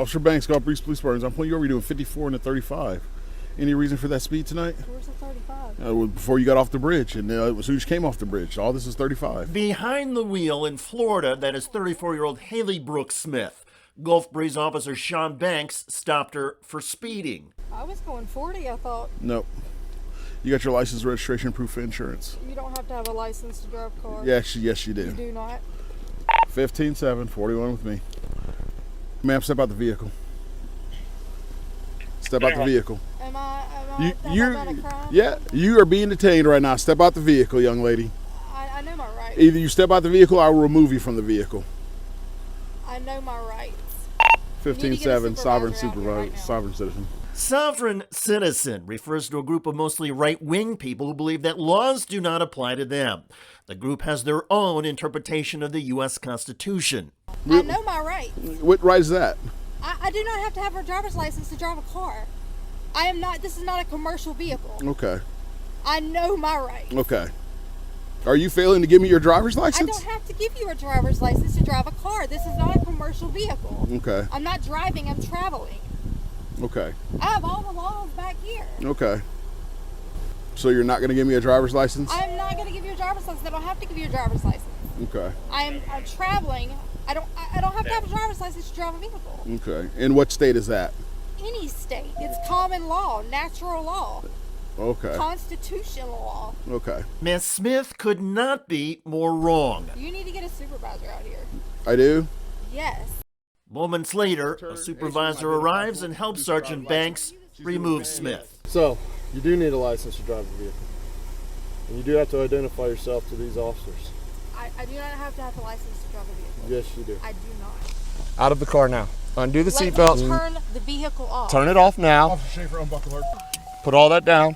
Officer Banks, Gulf Breeze Police Department. I'm pulling you over. You're doing 54 and a 35. Any reason for that speed tonight? Where's the 35? Before you got off the bridge, and as soon as you came off the bridge. All this is 35. Behind the wheel in Florida, that is 34-year-old Haley Brooks Smith. Gulf Breeze officer Sean Banks stopped her for speeding. I was going 40, I thought. Nope. You got your license, registration, proof of insurance. You don't have to have a license to drive a car. Yes, you do. You do not? 15-7, 41 with me. Ma'am, step out the vehicle. Step out the vehicle. Am I a crime? Yeah, you are being detained right now. Step out the vehicle, young lady. I know my rights. Either you step out the vehicle or I will remove you from the vehicle. I know my rights. 15-7, sovereign citizen. Sovereign citizen refers to a group of mostly right-wing people who believe that laws do not apply to them. The group has their own interpretation of the U.S. Constitution. I know my rights. What right is that? I do not have to have a driver's license to drive a car. I am not, this is not a commercial vehicle. Okay. I know my rights. Okay. Are you failing to give me your driver's license? I don't have to give you a driver's license to drive a car. This is not a commercial vehicle. Okay. I'm not driving, I'm traveling. Okay. I have all the laws back here. Okay. So you're not going to give me a driver's license? I'm not going to give you a driver's license. I don't have to give you a driver's license. Okay. I'm traveling. I don't have to have a driver's license to drive a vehicle. Okay. In what state is that? Any state. It's common law, natural law. Okay. Constitutional law. Okay. Miss Smith could not be more wrong. You need to get a supervisor out here. I do? Yes. Moments later, a supervisor arrives and helps Sergeant Banks remove Smith. So, you do need a license to drive a vehicle. And you do have to identify yourself to these officers. I do not have to have a license to drive a vehicle. Yes, you do. I do not. Out of the car now. Undo the seatbelt. Turn the vehicle off. Turn it off now. Officer Schaefer, unbuckle her. Put all that down.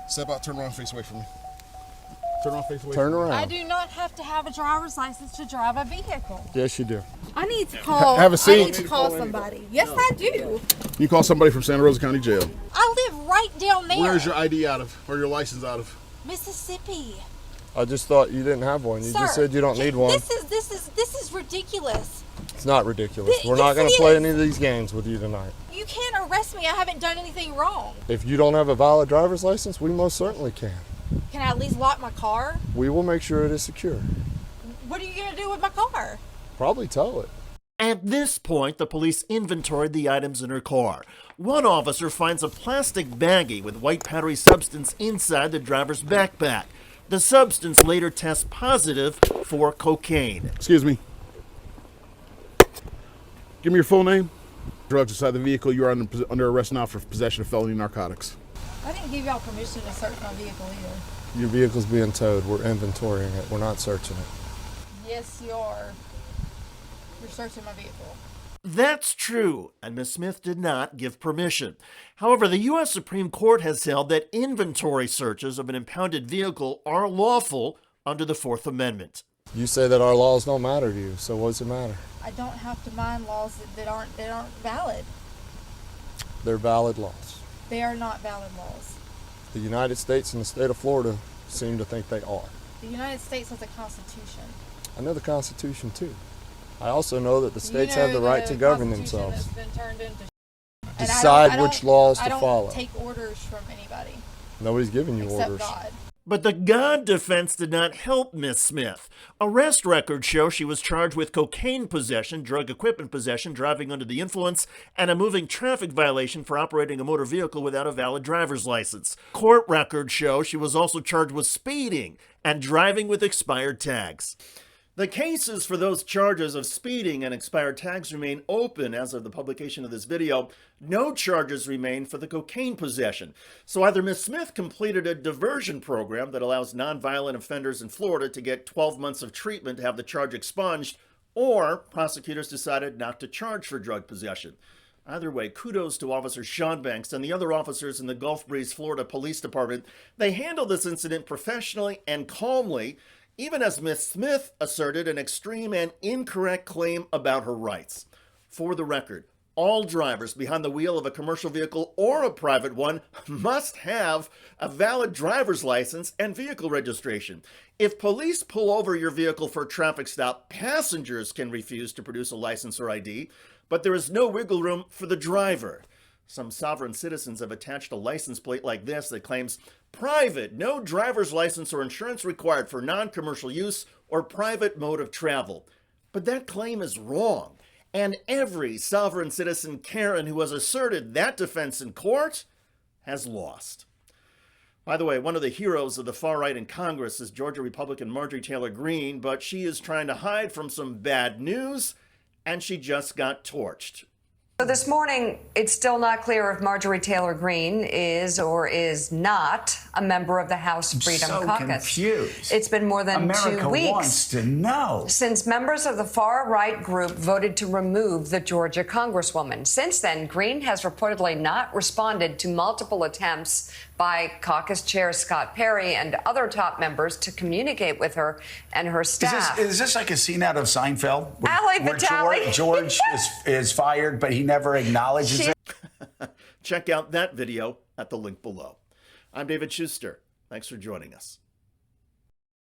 Step out, turn around, face away from me. Turn around, face away Turn from me. around. I do not have to have a driver's license to drive a vehicle. Yes, you do. I need to call. Have a seat. I need to call somebody. Yes, I do. You call somebody from Santa Rosa County Jail. I live right down there. Where's your ID out of, or your license out of? Mississippi. I just thought you didn't have one. You just said you don't need one. This is ridiculous. It's not ridiculous. We're Yes, not going it to play is. any of these games with you tonight. You can't arrest me. I haven't done anything wrong. If you don't have a valid driver's license, we most certainly can. Can I at least lock my car? We will make sure it is secure. What are you gonna do with my car? Probably tow it. At this point, the police inventoried the items in her car. One officer finds a plastic baggie with white powdery substance inside the driver's backpack. The substance later tests positive for cocaine. Excuse me. Give me your full name. Drugs inside the vehicle. You are under arrest now for possession of felony narcotics. I didn't give y'all permission to search my vehicle either. Your vehicle's being towed. We're inventorying it. We're not searching it. Yes, you are. You're searching my vehicle. That's true, and Ms. Smith did not give permission. However, the U.S. Supreme Court has held that inventory searches of an impounded vehicle are lawful under the Fourth Amendment. You say that our laws don't matter to you, so what does it matter? I don't have to mind laws that aren't valid. They're valid laws. They are not valid laws. The United States and the state of Florida seem to think they are. The United States has a constitution. I know the Constitution too. I also know that the states have the right to govern themselves. Has been turned into Decide which laws to follow. I don't take orders from anybody. Nobody's giving you Except orders. God. But the God defense did not help Miss Smith. Arrest records show she was charged with cocaine possession, drug equipment possession, driving under the influence, and a moving traffic violation for operating a motor vehicle without a valid driver's license. Court records show she was also charged with speeding and driving with expired tags. The cases for those charges of speeding and expired tags remain open as of the publication of this video. No charges remain for the cocaine possession. So either Ms. Smith completed a diversion program that allows nonviolent offenders in Florida to get 12 months of treatment to have the charge expunged, or prosecutors decided not to charge for drug possession. Either way, kudos to Officer Sean Banks and the other officers in the Gulf Breeze, Florida Police Department. They handled this incident professionally and calmly, even as Ms. Smith asserted an extreme and incorrect claim about her rights. For the record, all drivers behind the wheel of a commercial vehicle or a private one must have a valid driver's license and vehicle registration. If police pull over your vehicle for a traffic stop, passengers can refuse to produce a license or ID, but there is no wiggle room for the driver. Some sovereign citizens have attached a license plate like this that claims, "Private, no driver's license or insurance required for non-commercial use or private mode of travel." But that claim is wrong. And every sovereign citizen Karen who has asserted that defense in court has lost. By the way, one of the heroes of the far right in Congress is Georgia Republican Marjorie Taylor Greene, but she is trying to hide from some bad news, and she just got torched. So this morning, it's still not clear if Marjorie Taylor Greene is or is not a member of the House Freedom Caucus. Confused. It's been more than America 2 weeks wants to know. since members of the far-right group voted to remove the Georgia Congresswoman. Since then, Greene has reportedly not responded to multiple attempts by caucus chair Scott Perry and other top members to communicate with her and her staff. Is this like a scene out of Seinfeld? Ali Vitale. George is fired, but he never acknowledges it? Check out that video at the link below. I'm David Shuster. Thanks for joining us.